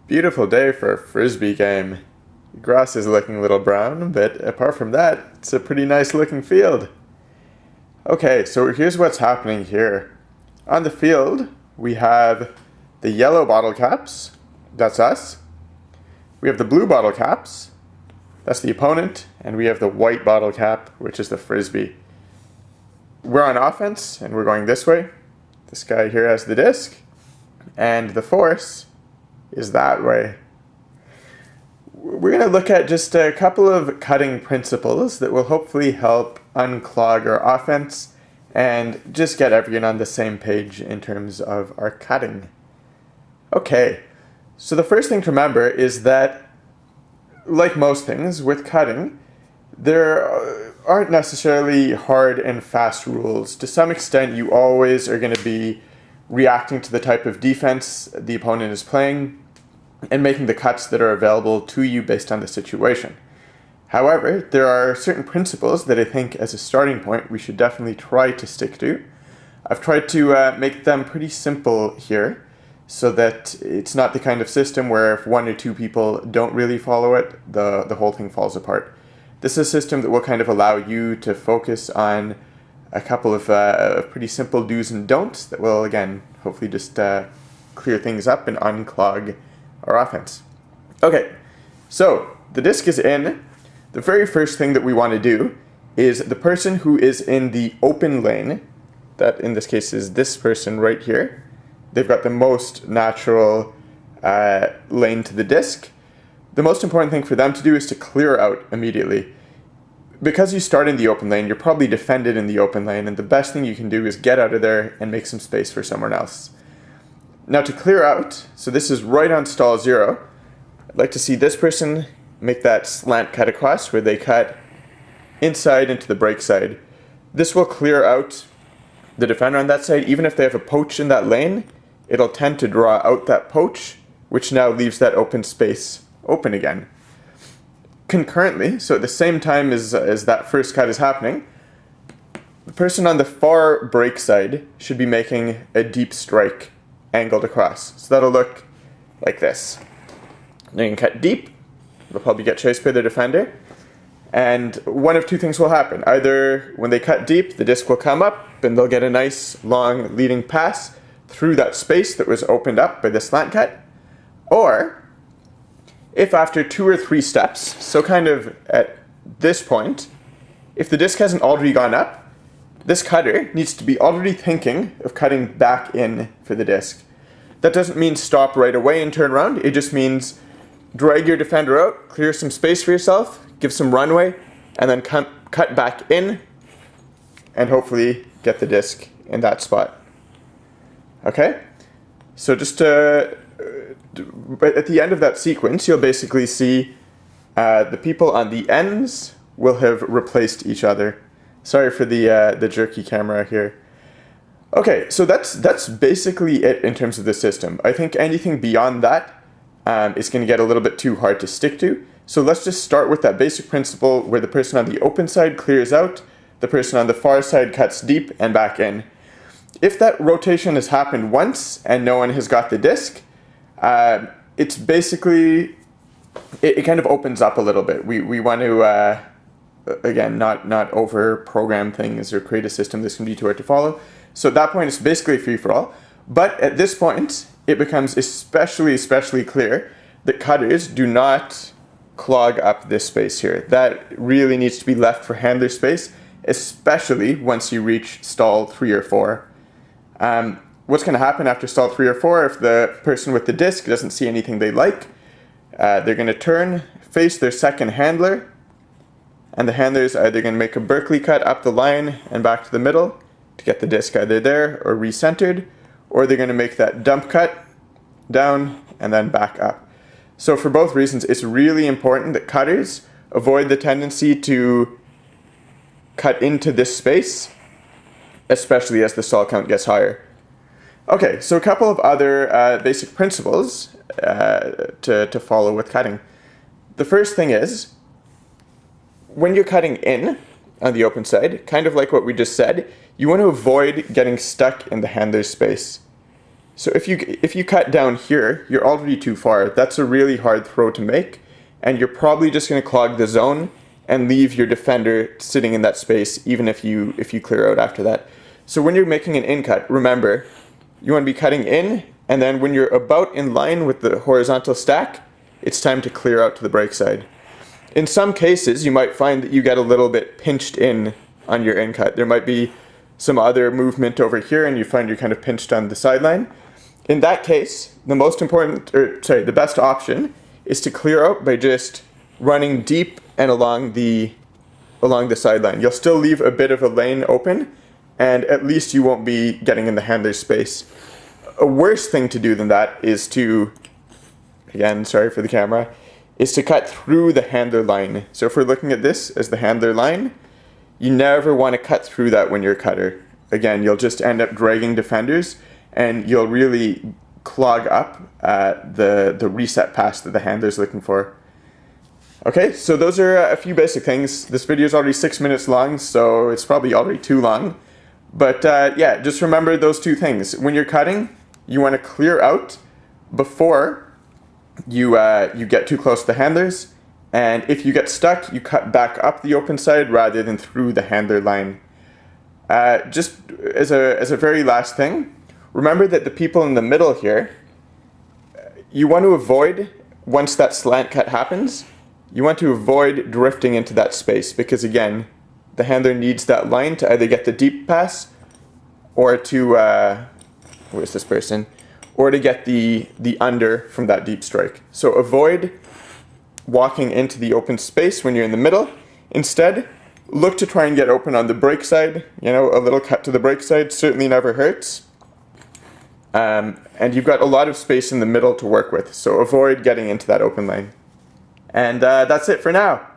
Beautiful day for a frisbee game. The grass is looking a little brown, but apart from that, it's a pretty nice looking field. Okay, so here's what's happening here. On the field, we have the yellow bottle caps, that's us. We have the blue bottle caps, that's the opponent, and we have the white bottle cap, which is the frisbee. We're on offense, and we're going this way. This guy here has the disc, and the force is that way. We're going to look at just a couple of cutting principles that will hopefully help unclog our offense and just get everyone on the same page in terms of our cutting. Okay, so the first thing to remember is that, like most things with cutting, there aren't necessarily hard and fast rules. To some extent, you always are going to be reacting to the type of defense the opponent is playing and making the cuts that are available to you based on the situation. However, there are certain principles that I think as a starting point we should definitely try to stick to. I've tried to make them pretty simple here so that it's not the kind of system where if one or two people don't really follow it, the whole thing falls apart. This is a system that will kind of allow you to focus on a couple of pretty simple do's and don'ts that will, again, hopefully just clear things up and unclog our offense. Okay, so the disc is in. The very first thing that we want to do is the person who is in the open lane, that in this case is this person right here, they've got the most natural lane to the disc. The most important thing for them to do is to clear out immediately. Because you start in the open lane, you're probably defended in the open lane, and the best thing you can do is get out of there and make some space for someone else. Now to clear out, so this is right on stall 0, I'd like to see this person make that slant cut across where they cut inside into the break side. This will clear out the defender on that side. Even if they have a poach in that lane, it'll tend to draw out that poach, which now leaves that open space open again. Concurrently, so at the same time as that first cut is happening, the person on the far break side should be making a deep strike angled across. So that'll look like this. They can cut deep, they'll probably get chased by the defender, and one of two things will happen. Either when they cut deep, the disc will come up and they'll get a nice long leading pass through that space that was opened up by the slant cut, or if after 2 or 3 steps, so kind of at this point, if the disc hasn't already gone up, this cutter needs to be already thinking of cutting back in for the disc. That doesn't mean stop right away and turn around. It just means drag your defender out, clear some space for yourself, give some runway, and then cut back in, and hopefully get the disc in that spot. Okay? So just but at the end of that sequence, you'll basically see the people on the ends will have replaced each other. Sorry for the jerky camera here. Okay, so that's basically it in terms of the system. I think anything beyond that is going to get a little bit too hard to stick to. So let's just start with that basic principle where the person on the open side clears out, the person on the far side cuts deep and back in. If that rotation has happened once and no one has got the disc, it's basically, it kind of opens up a little bit. We want to, again, not over-program things or create a system that's going to be too hard to follow. So at that point, it's basically free-for-all. But at this point, it becomes especially clear that cutters do not clog up this space here. That really needs to be left for handler space, especially once you reach stall 3 or 4. What's going to happen after stall 3 or 4 if the person with the disc doesn't see anything they like? They're going to turn, face their second handler, and the handler's either going to make a Berkeley cut up the line and back to the middle to get the disc either there or recentered, or they're going to make that dump cut down and then back up. So for both reasons, it's really important that cutters avoid the tendency to cut into this space, especially as the stall count gets higher. Okay, so a couple of other basic principles to follow with cutting. The first thing is, when you're cutting in on the open side, kind of like what we just said, you want to avoid getting stuck in the handler's space. So if you cut down here, you're already too far. That's a really hard throw to make, and you're probably just going to clog the zone and leave your defender sitting in that space, even if you clear out after that. So when you're making an in cut, remember, you want to be cutting in, and then when you're about in line with the horizontal stack, it's time to clear out to the break side. In some cases, you might find that you get a little bit pinched in on your in cut. There might be some other movement over here, and you find you're kind of pinched on the sideline. In that case, the best option is to clear out by just running deep and along the sideline. You'll still leave a bit of a lane open, and at least you won't be getting in the handler's space. A worse thing to do than that is to, again, sorry for the camera, is to cut through the handler line. So if we're looking at this as the handler line, you never want to cut through that when you're a cutter. Again, you'll just end up dragging defenders, and you'll really clog up the reset pass that the handler's looking for. Okay, so those are a few basic things. This video is already 6 minutes long, so it's probably already too long. But yeah, just remember those two things. When you're cutting, you want to clear out before you get too close to the handlers. And if you get stuck, you cut back up the open side rather than through the handler line. Just as a very last thing, remember that the people in the middle here, you want to avoid, once that slant cut happens, you want to avoid drifting into that space, because again, the handler needs that line to either get the deep pass or to, where's this person? Or to get the under from that deep strike. So avoid walking into the open space when you're in the middle. Instead, look to try and get open on the break side. You know, a little cut to the break side certainly never hurts. And you've got a lot of space in the middle to work with, so avoid getting into that open lane. And that's it for now.